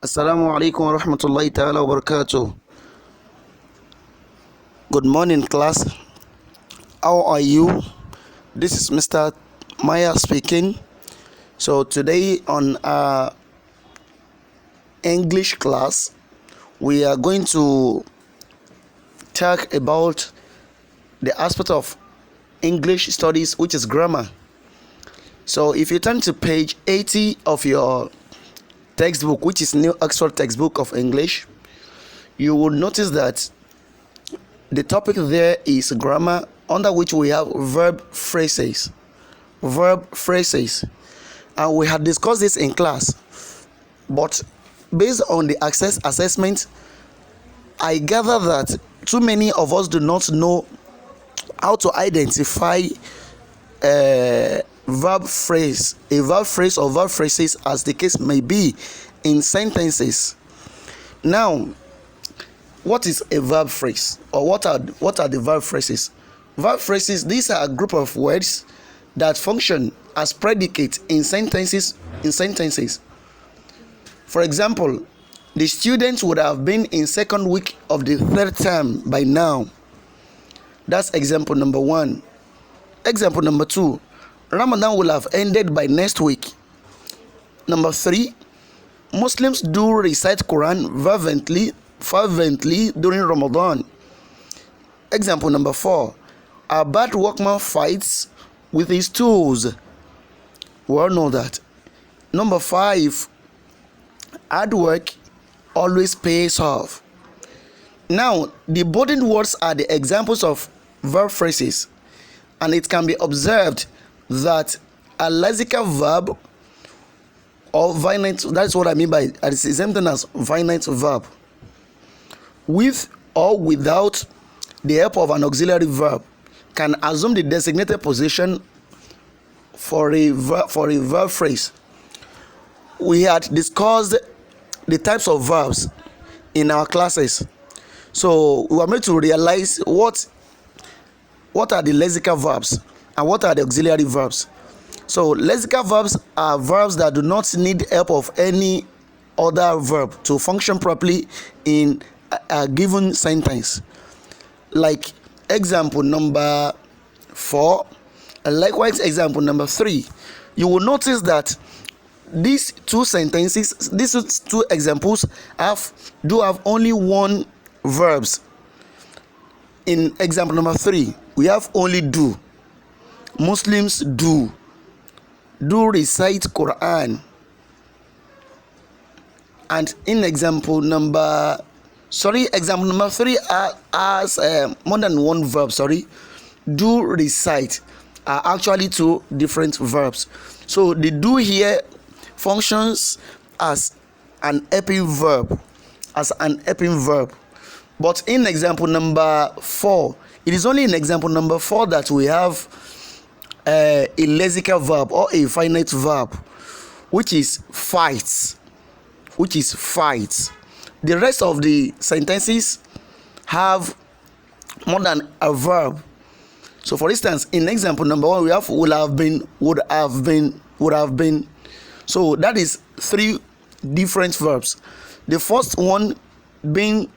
Assalamu alaikum wa rahmatullahi ta'ala wa barakatuh. Good morning, class. How are you? This is Mr. Maya speaking. So today on our English class, we are going to talk about the aspect of English studies, which is grammar. So if you turn to page 80 of your textbook, which is New Oxford Textbook of English, you will notice that the topic there is grammar, under which we have verb phrases. And we had discussed this in class, but based on the assessment, I gather that too many of us do not know how to identify a verb phrase or verb phrases, as the case may be, in sentences. Now, what is a verb phrase, or what are the verb phrases? Verb phrases, these are a group of words that function as predicate in sentences. For example, the students would have been in second week of the third term by now. That's example number 1. Example number 2, Ramadan will have ended by next week. Number 3, Muslims do recite Quran fervently during Ramadan. Example number 4, a bad workman fights with his tools. We all know that. Number 5, hard work always pays off. Now, the bolded words are the examples of verb phrases, and it can be observed that a lexical verb or finite, that's what I mean by it, is the same thing as finite verb, with or without the help of an auxiliary verb, can assume the designated position for a verb phrase. We had discussed the types of verbs in our classes, so we were made to realize what are the lexical verbs and what are the auxiliary verbs. So lexical verbs are verbs that do not need help of any other verb to function properly in a given sentence. Like example number 4, and likewise example number 3. You will notice that these two examples do have only one verbs. In example number 3, we have only do. Muslims do recite Quran. And in example number 3 has more than one verb. Do recite are actually two different verbs. So the do here functions as an helping verb. But in example number 4, it is only in example number 4 that we have a lexical verb or a finite verb, which is fights. The rest of the sentences have more than a verb. So for instance, in example number 1, we have would have been. So that is 3 different verbs. The first one being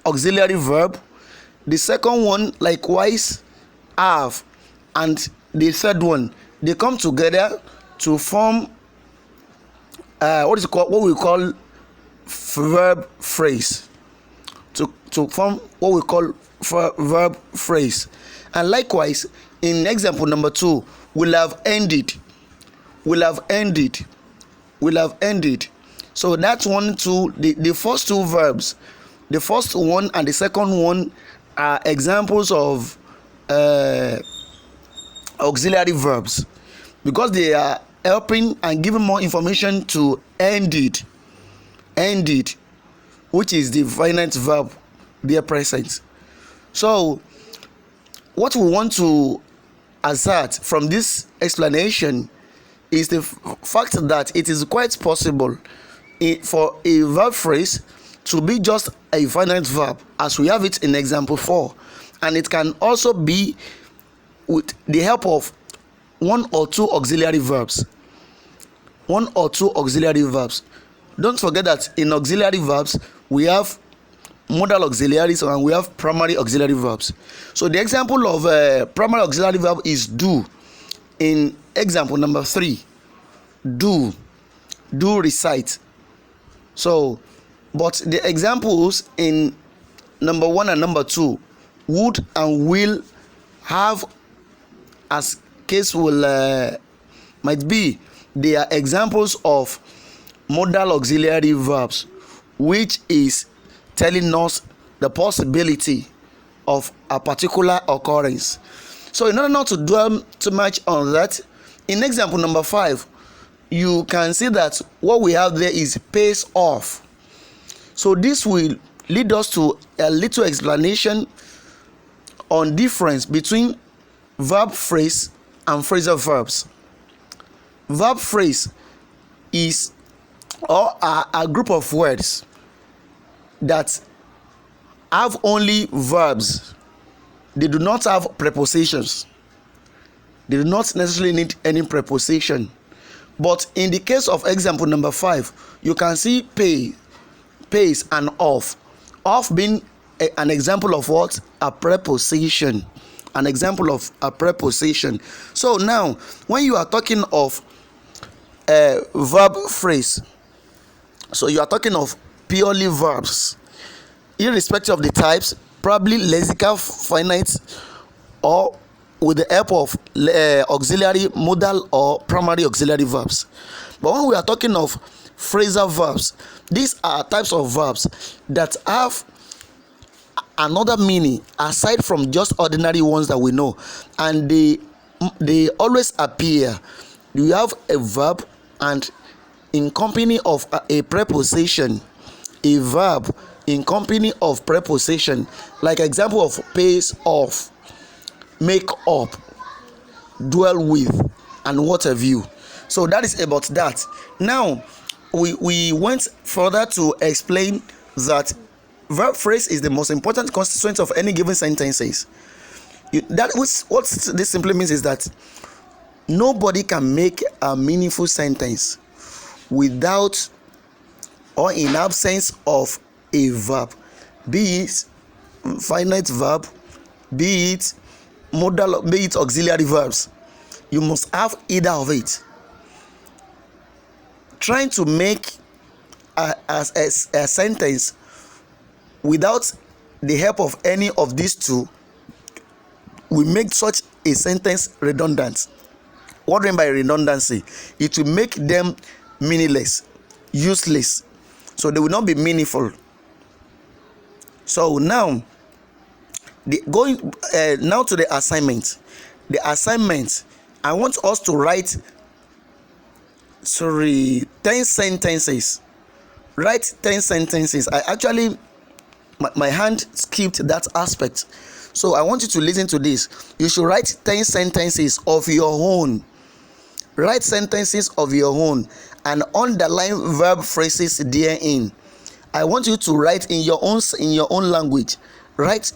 auxiliary verb, the second one likewise have, and the third one, they come together to form what we call verb phrase. To form what we call verb phrase. And likewise, in example number 2, will have ended. So that's 1, 2. The first 2 verbs, the first one and the second one, are examples of auxiliary verbs, because they are helping and giving more information to ended, which is the finite verb there present. So what we want to assert from this explanation is the fact that it is quite possible for a verb phrase to be just a finite verb, as we have it in example 4, and it can also be with the help of 1 or 2 auxiliary verbs. one or two auxiliary verbs. Don't forget that in auxiliary verbs we have modal auxiliaries and we have primary auxiliary verbs. So the example of primary auxiliary verb is do. In example number 3, do recite. So but the examples in number 1 and number 2, would and will, have, as case will might be, they are examples of modal auxiliary verbs, which is telling us the possibility of a particular occurrence. So in order not to dwell too much on that, in example number 5, you can see that what we have there is pays off. So this will lead us to a little explanation on difference between verb phrase and phrasal verbs. Verb phrase is a group of words that have only verbs. They do not have prepositions. They do not necessarily need any preposition. But in the case of example number 5, you can see pay, pays, and off. Off being an example of what? A preposition. An example of a preposition. So now, when you are talking of a verb phrase, so you are talking of purely verbs, irrespective of the types, probably lexical, finite, or with the help of auxiliary, modal, or primary auxiliary verbs. But when we are talking of phrasal verbs, these are types of verbs that have another meaning aside from just ordinary ones that we know, and they always appear. You have a verb and in company of a preposition, a verb in company of preposition, like example of pays off, make up, dwell with, and what have you. So that is about that. Now we went further to explain that verb phrase is the most important constituent of any given sentences. What this simply means is that nobody can make a meaningful sentence without or in absence of a verb, be it finite verb, be it modal, be it auxiliary verbs. You must have either of it. Trying to make a sentence without the help of any of these two will make such a sentence redundant. What do I mean by redundancy? It will make them meaningless, useless, so they will not be meaningful. So now, going now to the assignment. The assignment, I want us to write 10 sentences. Write 10 sentences. I actually, my hand skipped that aspect. So I want you to listen to this. You should write 10 sentences of your own. Write sentences of your own and underline verb phrases therein. I want you to write in your own language. Write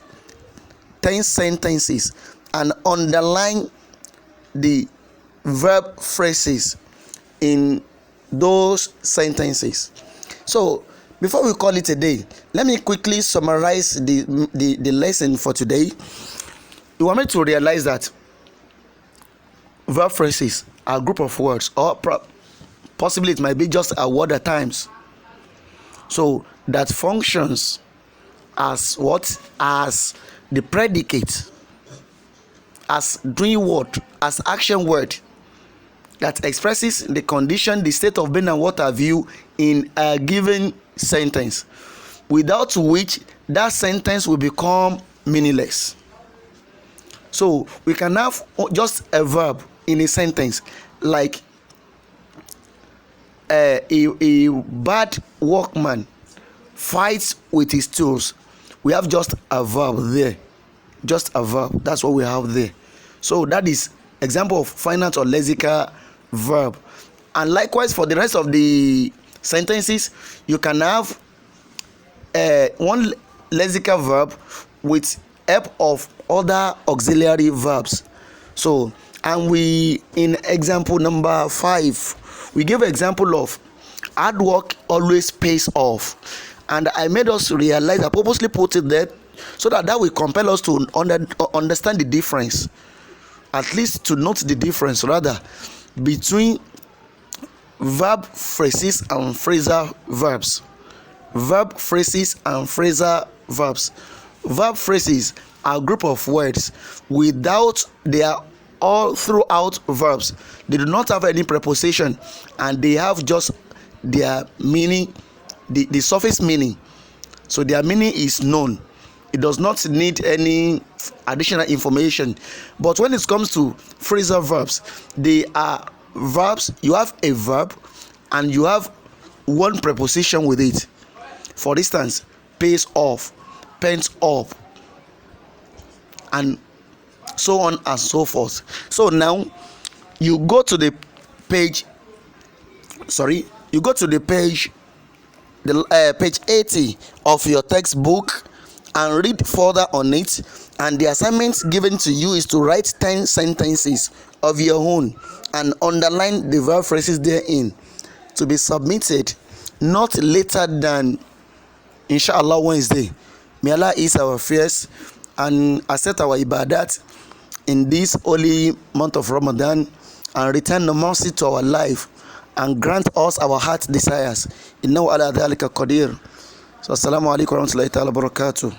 10 sentences and underline the verb phrases in those sentences. So before we call it a day, let me quickly summarize the lesson for today. You want me to realize that verb phrases are a group of words, or possibly it might be just a word at times, so that functions as what? As the predicate, as doing what? As action word that expresses the condition, the state of being, and what have you in a given sentence, without which that sentence will become meaningless. So we can have just a verb in a sentence, like a bad workman fights with his tools. We have just a verb there, just a verb. That's what we have there. So that is example of finite or lexical verb. And likewise for the rest of the sentences, you can have one lexical verb with help of other auxiliary verbs. So, and we, in example number 5, We gave an example of hard work always pays off, and I made us realize, I purposely put it there so that will compel us to understand the difference, at least to note the difference rather, between verb phrases and phrasal verbs. Verb phrases and phrasal verbs. Verb phrases are a group of words without, they are all throughout verbs. They do not have any preposition, and they have just their meaning, the surface meaning. So their meaning is known. It does not need any additional information. But when it comes to phrasal verbs, they are verbs. You have a verb and you have one preposition with it. For instance, pays off, pens up, and so on and so forth. So now you go to the page, page 80 of your textbook and read further on it. And the assignment given to you is to write 10 sentences of your own and underline the verb phrases therein, to be submitted not later than inshallah Wednesday. May Allah ease our fears and accept our ibadat in this holy month of Ramadan, and return the mercy to our life and grant us our heart desires. Innahu ala dhalika qadir. So assalamu alaikum wa rahmatullahi ta'ala wa barakatuh.